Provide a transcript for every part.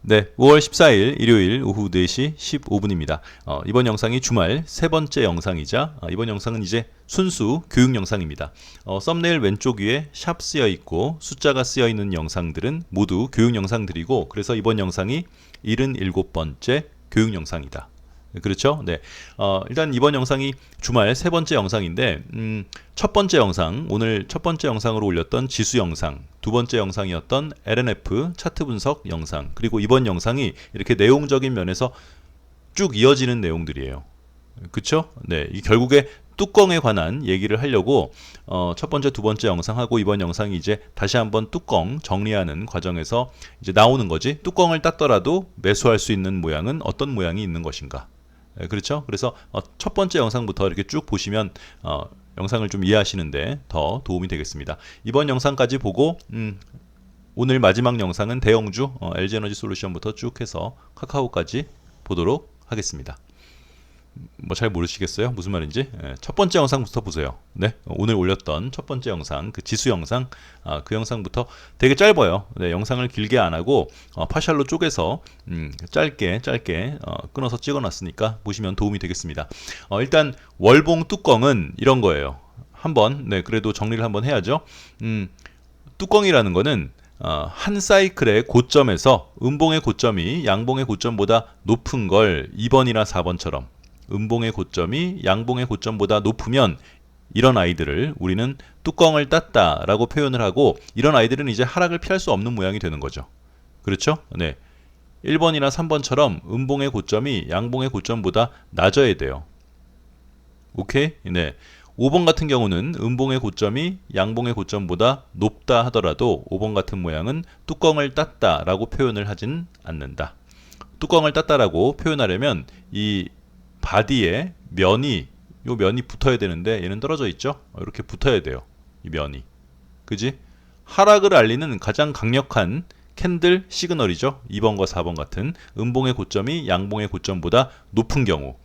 네, 5월 14일 일요일 오후 4시 15분입니다. 이번 영상이 주말 세 번째 영상이자 이번 영상은 이제 순수 교육 영상입니다. 썸네일 왼쪽 위에 샵 쓰여 있고 숫자가 쓰여 있는 영상들은 모두 교육 영상들이고 그래서 이번 영상이 77번째 교육 영상이다. 그렇죠? 네. 일단 이번 영상이 주말 세 번째 영상인데, 첫 번째 영상, 오늘 첫 번째 영상으로 올렸던 지수 영상, 두 번째 영상이었던 LNF 차트 분석 영상, 그리고 이번 영상이 이렇게 내용적인 면에서 쭉 이어지는 내용들이에요. 그쵸? 네. 이 결국에 뚜껑에 관한 얘기를 하려고 첫 번째, 두 번째 영상하고 이번 영상이 이제 다시 한번 뚜껑 정리하는 과정에서 이제 나오는 거지. 뚜껑을 땄더라도 매수할 수 있는 모양은 어떤 모양이 있는 것인가. 그렇죠? 그래서 첫 번째 영상부터 이렇게 쭉 보시면 영상을 좀 이해하시는데 더 도움이 되겠습니다. 이번 영상까지 보고 오늘 마지막 영상은 대형주 LG에너지 솔루션부터 쭉 해서 카카오까지 보도록 하겠습니다. 뭐 잘 모르시겠어요? 무슨 말인지? 첫 번째 영상부터 보세요. 네, 오늘 올렸던 첫 번째 영상, 그 지수 영상, 그 영상부터 되게 짧아요. 네, 영상을 길게 안 하고 파샬로 쪼개서 짧게 끊어서 찍어놨으니까 보시면 도움이 되겠습니다. 일단 월봉 뚜껑은 이런 거예요. 한번 그래도 정리를 한번 해야죠. 뚜껑이라는 거는 한 사이클의 고점에서 음봉의 고점이 양봉의 고점보다 높은 걸 2번이나 4번처럼 음봉의 고점이 양봉의 고점보다 높으면 이런 아이들을 우리는 뚜껑을 땄다라고 표현을 하고 이런 아이들은 이제 하락을 피할 수 없는 모양이 되는 거죠. 그렇죠? 네. 1번이나 3번처럼 음봉의 고점이 양봉의 고점보다 낮아야 돼요. 오케이? 네. 5번 같은 경우는 음봉의 고점이 양봉의 고점보다 높다 하더라도 5번 같은 모양은 뚜껑을 땄다라고 표현을 하진 않는다. 뚜껑을 땄다라고 표현하려면 이 바디에 요 면이 붙어야 되는데 얘는 떨어져 있죠? 이렇게 붙어야 돼요. 이 면이. 그지? 하락을 알리는 가장 강력한 캔들 시그널이죠. 2번과 4번 같은 음봉의 고점이 양봉의 고점보다 높은 경우.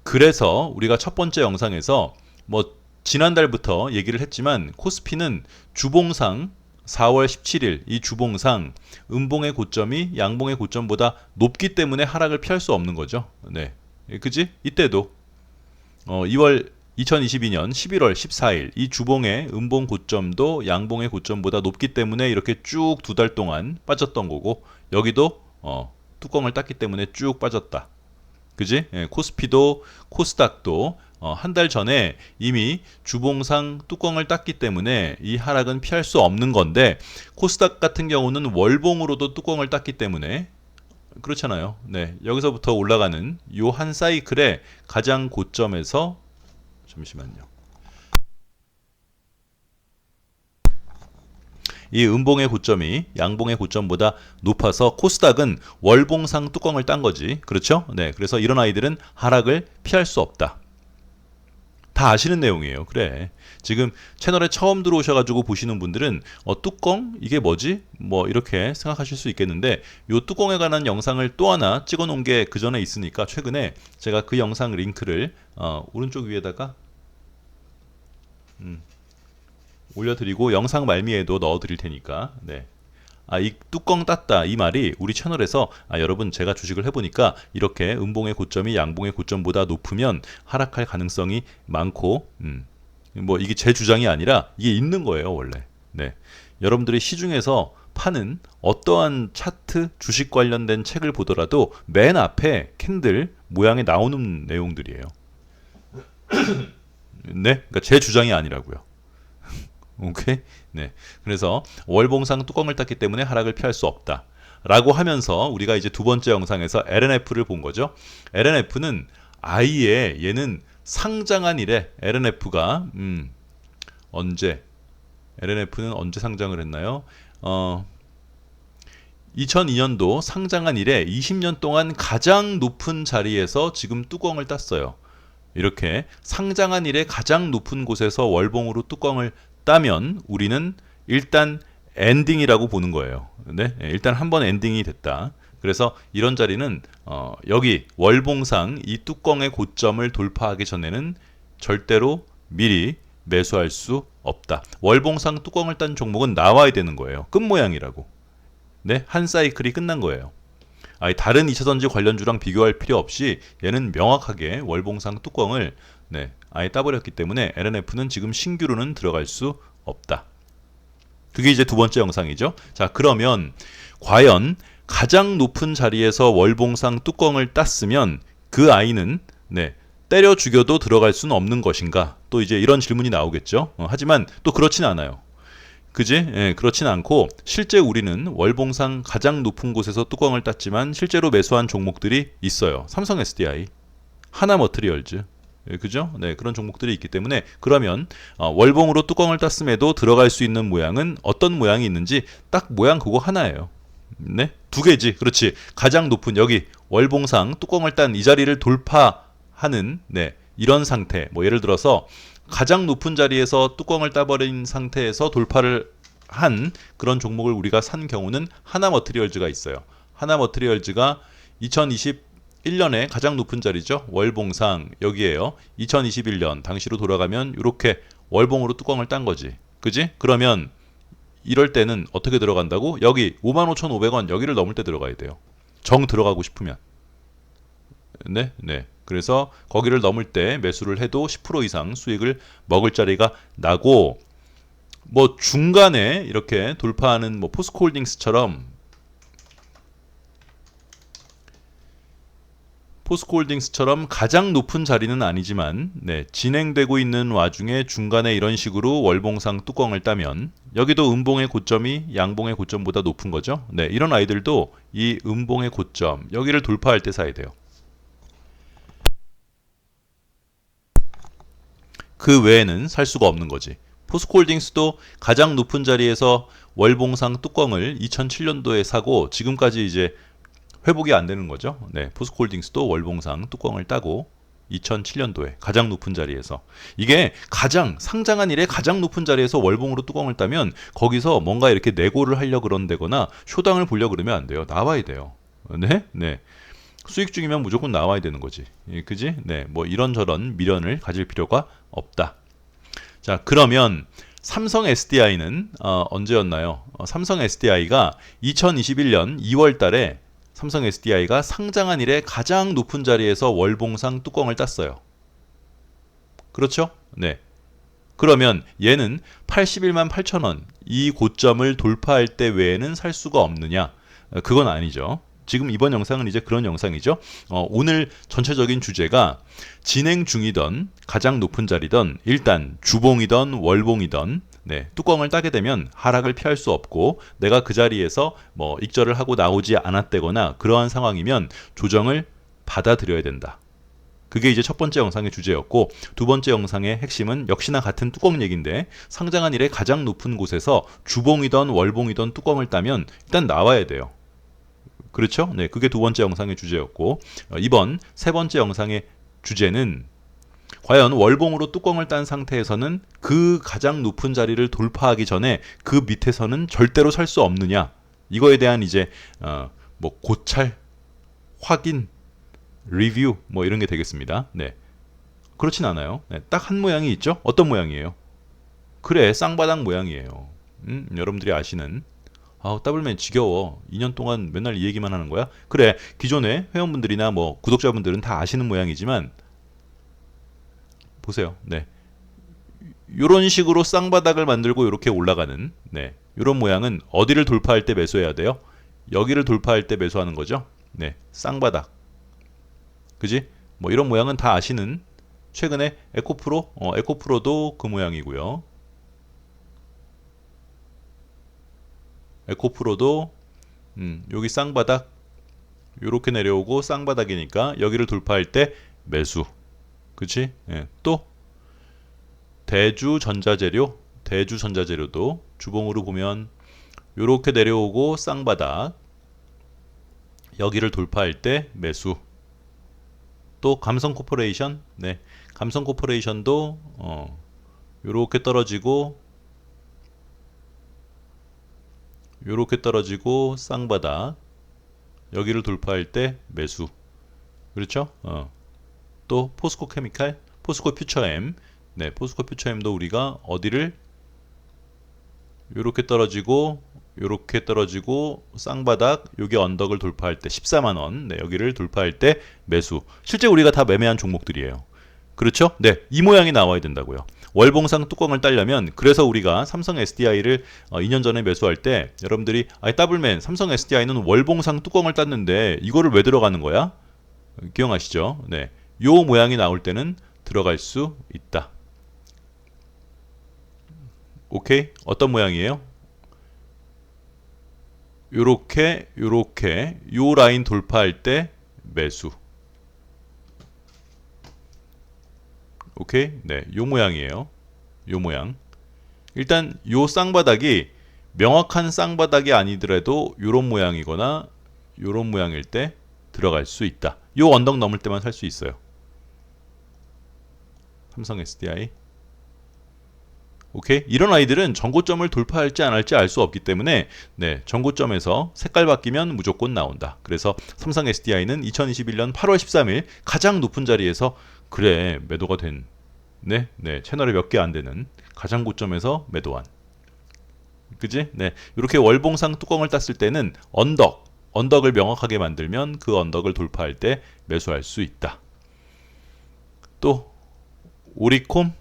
그래서 우리가 첫 번째 영상에서 뭐 지난달부터 얘기를 했지만 코스피는 주봉상 4월 17일 이 주봉상 음봉의 고점이 양봉의 고점보다 높기 때문에 하락을 피할 수 없는 거죠. 네. 그지? 이때도 2022년 11월 14일 이 주봉의 음봉 고점도 양봉의 고점보다 높기 때문에 이렇게 쭉 두 달 동안 빠졌던 거고 여기도 뚜껑을 땄기 때문에 쭉 빠졌다. 그지? 코스피도 코스닥도 한 달 전에 이미 주봉상 뚜껑을 땄기 때문에 이 하락은 피할 수 없는 건데 코스닥 같은 경우는 월봉으로도 뚜껑을 땄기 때문에 그렇잖아요. 네, 여기서부터 올라가는 요 한 사이클의 가장 고점에서 잠시만요. 이 음봉의 고점이 양봉의 고점보다 높아서 코스닥은 월봉상 뚜껑을 딴 거지. 그렇죠? 네, 그래서 이런 아이들은 하락을 피할 수 없다. 다 아시는 내용이에요. 그래. 지금 채널에 처음 들어오셔가지고 보시는 분들은 뚜껑? 이게 뭐지? 뭐 이렇게 생각하실 수 있겠는데 요 뚜껑에 관한 영상을 또 하나 찍어 놓은 게 그 전에 있으니까 최근에 제가 그 영상 링크를 오른쪽 위에다가 올려드리고 영상 말미에도 넣어드릴 테니까 네. 이 뚜껑 땄다 이 말이 우리 채널에서 여러분 제가 주식을 해보니까 이렇게 음봉의 고점이 양봉의 고점보다 높으면 하락할 가능성이 많고 뭐 이게 제 주장이 아니라 이게 있는 거예요 원래. 네. 여러분들이 시중에서 파는 어떠한 차트 주식 관련된 책을 보더라도 맨 앞에 캔들 모양에 나오는 내용들이에요. 네, 그러니까 제 주장이 아니라고요. 오케이? 네. 그래서 월봉상 뚜껑을 땄기 때문에 하락을 피할 수 없다. 라고 하면서 우리가 이제 두 번째 영상에서 LNF를 본 거죠. LNF는 아예 얘는 상장한 이래 LNF가 언제 LNF는 언제 상장을 했나요? 2002년도 상장한 이래 20년 동안 가장 높은 자리에서 지금 뚜껑을 땄어요. 이렇게 상장한 이래 가장 높은 곳에서 월봉으로 뚜껑을 따면 우리는 일단 엔딩이라고 보는 거예요. 네? 일단 한번 엔딩이 됐다. 그래서 이런 자리는 여기 월봉상 이 뚜껑의 고점을 돌파하기 전에는 절대로 미리 매수할 수 없다. 월봉상 뚜껑을 딴 종목은 나와야 되는 거예요. 끝 모양이라고. 네? 한 사이클이 끝난 거예요. 다른 2차전지 관련주랑 비교할 필요 없이 얘는 명확하게 월봉상 뚜껑을 아예 따버렸기 때문에 LNF는 지금 신규로는 들어갈 수 없다. 그게 이제 두 번째 영상이죠. 자, 그러면 과연 가장 높은 자리에서 월봉상 뚜껑을 땄으면 그 아이는 때려 죽여도 들어갈 수는 없는 것인가? 또 이제 이런 질문이 나오겠죠. 하지만 또 그렇진 않아요. 그지? 예, 그렇진 않고 실제 우리는 월봉상 가장 높은 곳에서 뚜껑을 땄지만 실제로 매수한 종목들이 있어요. 삼성 SDI, 하나머트리얼즈, 예, 그죠? 네, 그런 종목들이 있기 때문에 그러면 월봉으로 뚜껑을 땄음에도 들어갈 수 있는 모양은 어떤 모양이 있는지 딱 모양 그거 하나예요. 네, 두 개지. 그렇지. 가장 높은 여기 월봉상 뚜껑을 딴 이 자리를 돌파하는 이런 상태. 뭐 예를 들어서 가장 높은 자리에서 뚜껑을 따버린 상태에서 돌파를 한 그런 종목을 우리가 산 경우는 하나머트리얼즈가 있어요. 하나머트리얼즈가 2021년에 가장 높은 자리죠. 월봉상 여기에요. 2021년 당시로 돌아가면 이렇게 월봉으로 뚜껑을 딴 거지. 그지? 그러면 이럴 때는 어떻게 들어간다고? 여기 55,500원 여기를 넘을 때 들어가야 돼요. 정 들어가고 싶으면. 네. 그래서 거기를 넘을 때 매수를 해도 10% 이상 수익을 먹을 자리가 나고, 뭐 중간에 이렇게 돌파하는 뭐 포스코홀딩스처럼 가장 높은 자리는 아니지만 진행되고 있는 와중에 중간에 이런 식으로 월봉상 뚜껑을 따면 여기도 음봉의 고점이 양봉의 고점보다 높은 거죠. 이런 아이들도 이 음봉의 고점 여기를 돌파할 때 사야 돼요. 그 외에는 살 수가 없는 거지. 포스코홀딩스도 가장 높은 자리에서 월봉상 뚜껑을 2007년도에 사고 지금까지 이제 회복이 안 되는 거죠. 포스코홀딩스도 월봉상 뚜껑을 따고 2007년도에 가장 높은 자리에서, 이게 가장 상장한 이래 가장 높은 자리에서 월봉으로 뚜껑을 따면 거기서 뭔가 이렇게 내고를 하려고 그런다거나 쇼당을 보려고 그러면 안 돼요. 나와야 돼요. 수익 중이면 무조건 나와야 되는 거지. 그지? 뭐 이런저런 미련을 가질 필요가 없다. 자, 그러면 삼성 SDI는 언제였나요? 삼성 SDI가 2021년 2월 달에 삼성 SDI가 상장한 이래 가장 높은 자리에서 월봉상 뚜껑을 땄어요. 그렇죠? 그러면 얘는 81만 8천원 이 고점을 돌파할 때 외에는 살 수가 없느냐? 그건 아니죠. 지금 이번 영상은 이제 그런 영상이죠. 오늘 전체적인 주제가 진행 중이던 가장 높은 자리던 일단 주봉이던 월봉이던 뚜껑을 따게 되면 하락을 피할 수 없고 내가 그 자리에서 뭐 익절을 하고 나오지 않았다거나 그러한 상황이면 조정을 받아들여야 된다. 그게 이제 첫 번째 영상의 주제였고, 두 번째 영상의 핵심은 역시나 같은 뚜껑 얘기인데 상장한 이래 가장 높은 곳에서 주봉이던 월봉이던 뚜껑을 따면 일단 나와야 돼요. 그렇죠? 그게 두 번째 영상의 주제였고, 이번 세 번째 영상의 주제는 과연 월봉으로 뚜껑을 딴 상태에서는 그 가장 높은 자리를 돌파하기 전에 그 밑에서는 절대로 살 수 없느냐, 이거에 대한 이제 뭐 고찰, 확인, 리뷰 뭐 이런 게 되겠습니다. 그렇진 않아요. 딱 한 모양이 있죠? 어떤 모양이에요? 그래, 쌍바닥 모양이에요. 여러분들이 아시는. 더블맨 지겨워. 2년 동안 맨날 이 얘기만 하는 거야? 그래, 기존의 회원분들이나 뭐 구독자분들은 다 아시는 모양이지만 보세요. 요런 식으로 쌍바닥을 만들고 이렇게 올라가는 요런 모양은 어디를 돌파할 때 매수해야 돼요? 여기를 돌파할 때 매수하는 거죠. 쌍바닥. 그지? 뭐 이런 모양은 다 아시는, 최근에 에코프로, 에코프로도 그 모양이고요. 에코프로도 여기 쌍바닥 요렇게 내려오고 쌍바닥이니까 여기를 돌파할 때 매수. 그치? 또 대주전자재료도 주봉으로 보면 요렇게 내려오고 쌍바닥, 여기를 돌파할 때 매수. 또 감성코퍼레이션, 감성코퍼레이션도 요렇게 떨어지고 쌍바닥, 여기를 돌파할 때 매수. 그렇죠? 또 포스코케미칼, 포스코퓨처엠, 포스코퓨처엠도 우리가 어디를 요렇게 떨어지고 요렇게 떨어지고 쌍바닥 여기 언덕을 돌파할 때 14만 원. 네, 여기를 돌파할 때 매수. 실제 우리가 다 매매한 종목들이에요. 그렇죠? 네, 이 모양이 나와야 된다고요. 월봉상 뚜껑을 따려면 그래서 우리가 삼성 SDI를 2년 전에 매수할 때 여러분들이 더블맨 삼성 SDI는 월봉상 뚜껑을 땄는데 이거를 왜 들어가는 거야? 기억하시죠? 네, 요 모양이 나올 때는 들어갈 수 있다. 오케이? 어떤 모양이에요? 요렇게 요렇게 요 라인 돌파할 때 매수. 오케이? 네, 요 모양이에요. 요 모양. 일단 요 쌍바닥이 명확한 쌍바닥이 아니더라도 요런 모양이거나 요런 모양일 때 들어갈 수 있다. 요 언덕 넘을 때만 살 수 있어요. 삼성 SDI. 오케이? 이런 아이들은 전고점을 돌파할지 안 할지 알 수 없기 때문에 네, 전고점에서 색깔 바뀌면 무조건 나온다. 그래서 삼성 SDI는 2021년 8월 13일 가장 높은 자리에서 그래 매도가 된 네, 채널에 몇 개 안 되는 가장 고점에서 매도한. 그지? 네. 이렇게 월봉상 뚜껑을 땄을 때는 언덕을 명확하게 만들면 그 언덕을 돌파할 때 매수할 수 있다. 또 오리콤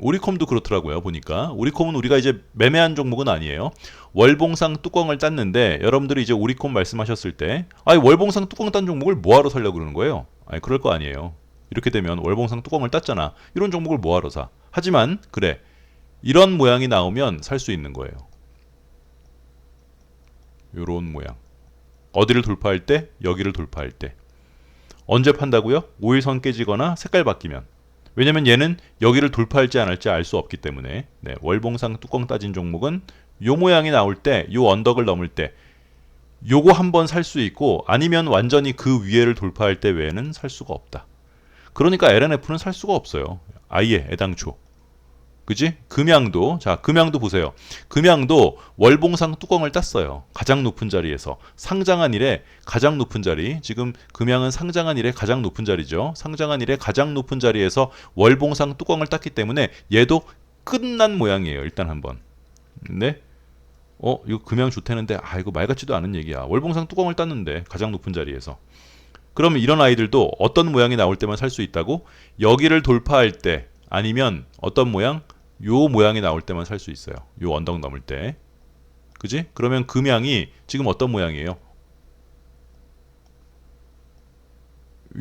오리콤도 그렇더라고요. 보니까 오리콤은 우리가 이제 매매한 종목은 아니에요. 월봉상 뚜껑을 땄는데 여러분들이 이제 오리콤 말씀하셨을 때 월봉상 뚜껑 딴 종목을 뭐하러 살려고 그러는 거예요? 그럴 거 아니에요. 이렇게 되면 월봉상 뚜껑을 땄잖아. 이런 종목을 뭐하러 사? 하지만 그래 이런 모양이 나오면 살 수 있는 거예요. 요런 모양. 어디를 돌파할 때? 여기를 돌파할 때. 언제 판다고요? 5일선 깨지거나 색깔 바뀌면. 왜냐면 얘는 여기를 돌파할지 안 할지 알 수 없기 때문에 네, 월봉상 뚜껑 따진 종목은 요 모양이 나올 때, 요 언덕을 넘을 때 요거 한번 살 수 있고 아니면 완전히 그 위에를 돌파할 때 외에는 살 수가 없다. 그러니까 LNF는 살 수가 없어요. 아예 애당초. 그지? 금양도 보세요. 금양도 월봉상 뚜껑을 땄어요. 가장 높은 자리에서 상장한 이래 가장 높은 자리. 지금 금양은 상장한 이래 가장 높은 자리죠. 상장한 이래 가장 높은 자리에서 월봉상 뚜껑을 땄기 때문에 얘도 끝난 모양이에요. 일단 한번. 네. 이거 금양 좋다는데 이거 말 같지도 않은 얘기야. 월봉상 뚜껑을 땄는데 가장 높은 자리에서. 그러면 이런 아이들도 어떤 모양이 나올 때만 살 수 있다고? 여기를 돌파할 때 아니면 어떤 모양? 요 모양이 나올 때만 살 수 있어요. 요 언덕 넘을 때. 그지? 그러면 금양이 지금 어떤 모양이에요?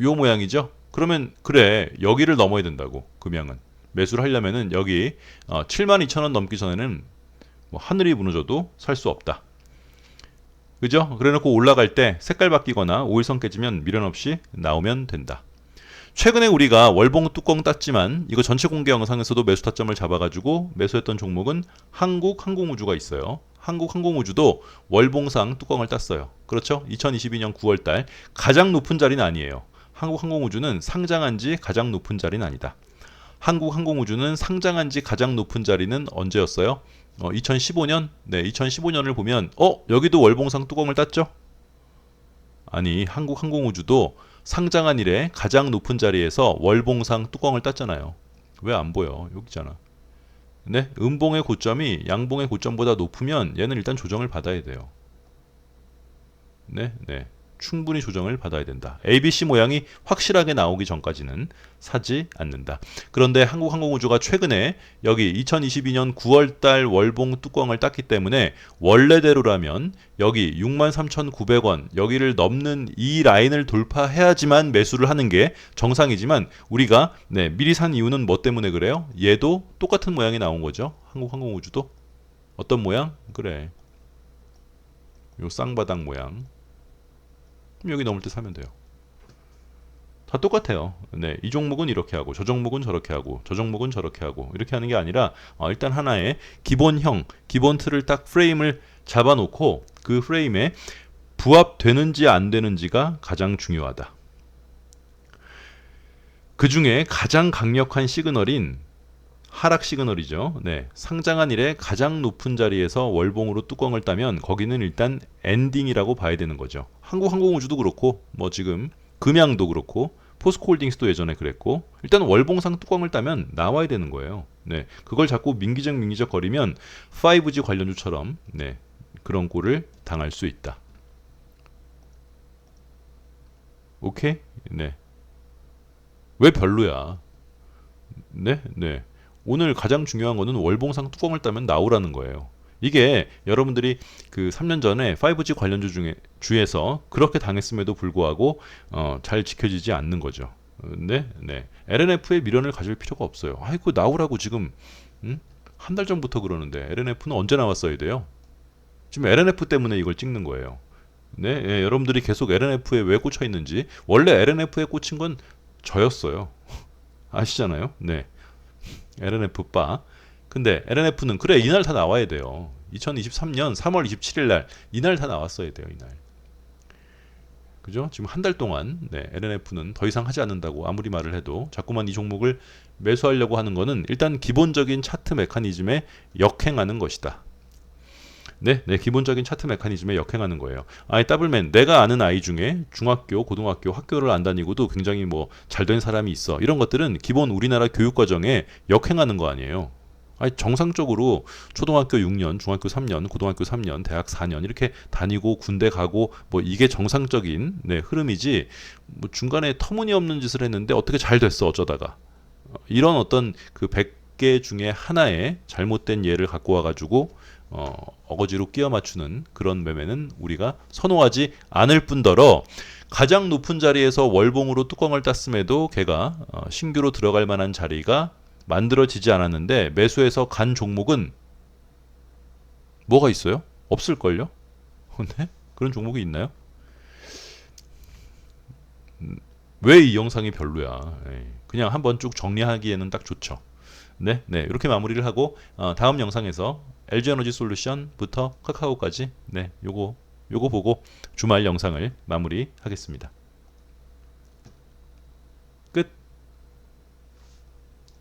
요 모양이죠? 그러면 그래 여기를 넘어야 된다고. 금양은. 매수를 하려면은 여기 72,000원 넘기 전에는 뭐 하늘이 무너져도 살 수 없다. 그죠? 그래놓고 올라갈 때 색깔 바뀌거나 5일선 깨지면 미련 없이 나오면 된다. 최근에 우리가 월봉 뚜껑 땄지만 이거 전체 공개 영상에서도 매수 타점을 잡아가지고 매수했던 종목은 한국항공우주가 있어요. 한국항공우주도 월봉상 뚜껑을 땄어요. 그렇죠? 2022년 9월달 가장 높은 자리는 아니에요. 한국항공우주는 상장한 지 가장 높은 자리는 아니다. 한국항공우주는 상장한 지 가장 높은 자리는 언제였어요? 2015년? 네, 2015년을 보면 여기도 월봉상 뚜껑을 땄죠? 아니, 한국항공우주도 상장한 이래 가장 높은 자리에서 월봉상 뚜껑을 땄잖아요. 왜 안 보여? 여기잖아. 네, 음봉의 고점이 양봉의 고점보다 높으면 얘는 일단 조정을 받아야 돼요. 네. 충분히 조정을 받아야 된다. ABC 모양이 확실하게 나오기 전까지는 사지 않는다. 그런데 한국항공우주가 최근에 여기 2022년 9월달 월봉 뚜껑을 땄기 때문에 원래대로라면 여기 63,900원 여기를 넘는 이 라인을 돌파해야지만 매수를 하는 게 정상이지만 우리가 미리 산 이유는 뭐 때문에 그래요? 얘도 똑같은 모양이 나온 거죠. 한국항공우주도 어떤 모양? 그래. 요 쌍바닥 모양. 여기 넘을 때 사면 돼요. 다 똑같아요. 네, 이 종목은 이렇게 하고 저 종목은 저렇게 하고 저 종목은 저렇게 하고 이렇게 하는 게 아니라 일단 하나의 기본형, 기본 틀을 딱 프레임을 잡아놓고 그 프레임에 부합되는지 안 되는지가 가장 중요하다. 그 중에 가장 강력한 시그널인 하락 시그널이죠. 네, 상장한 이래 가장 높은 자리에서 월봉으로 뚜껑을 따면 거기는 일단 엔딩이라고 봐야 되는 거죠. 한국항공우주도 그렇고 뭐 지금 금양도 그렇고 포스코홀딩스도 예전에 그랬고 일단 월봉상 뚜껑을 따면 나와야 되는 거예요. 네, 그걸 자꾸 민기적 거리면 5G 관련주처럼 그런 꼴을 당할 수 있다. 오케이? 네. 왜 별로야? 네, 네. 오늘 가장 중요한 거는 월봉상 뚜껑을 따면 나오라는 거예요. 이게 여러분들이 그 3년 전에 5G 관련주 중에 주에서 그렇게 당했음에도 불구하고 잘 지켜지지 않는 거죠. 네, 네. LNF에 미련을 가질 필요가 없어요. 아이고 나오라고 지금 한 달 전부터 그러는데 LNF는 언제 나왔어야 돼요? 지금 LNF 때문에 이걸 찍는 거예요. 네, 예, 여러분들이 계속 LNF에 왜 꽂혀 있는지 원래 LNF에 꽂힌 건 저였어요. 아시잖아요? 네. LNF 바. 근데 LNF는 그래 이날 다 나와야 돼요. 2023년 3월 27일 날 이날 다 나왔어야 돼요, 이날. 그죠? 지금 한 달 동안 네, LNF는 더 이상 하지 않는다고 아무리 말을 해도 자꾸만 이 종목을 매수하려고 하는 거는 일단 기본적인 차트 메커니즘에 역행하는 것이다. 네, 네, 기본적인 차트 메커니즘에 역행하는 거예요. 아니, 더블맨, 내가 아는 아이 중에 중학교, 고등학교, 학교를 안 다니고도 굉장히 뭐 잘 된 사람이 있어. 이런 것들은 기본 우리나라 교육 과정에 역행하는 거 아니에요. 아니, 정상적으로 초등학교 6년, 중학교 3년, 고등학교 3년, 대학 4년 이렇게 다니고 군대 가고 뭐 이게 정상적인 네, 흐름이지. 뭐 중간에 터무니없는 짓을 했는데 어떻게 잘 됐어 어쩌다가 이런 어떤 그 100개 중에 하나의 잘못된 예를 갖고 와가지고 어거지로 끼워 맞추는 그런 매매는 우리가 선호하지 않을 뿐더러 가장 높은 자리에서 월봉으로 뚜껑을 땄음에도 걔가 신규로 들어갈 만한 자리가 만들어지지 않았는데 매수해서 간 종목은 뭐가 있어요? 없을걸요? 네? 그런 종목이 있나요? 왜 이 영상이 별로야? 에이, 그냥 한번 쭉 정리하기에는 딱 좋죠. 네, 네, 이렇게 마무리를 하고 다음 영상에서 LG에너지 솔루션부터 카카오까지 네, 요거 보고 주말 영상을 마무리하겠습니다. 끝.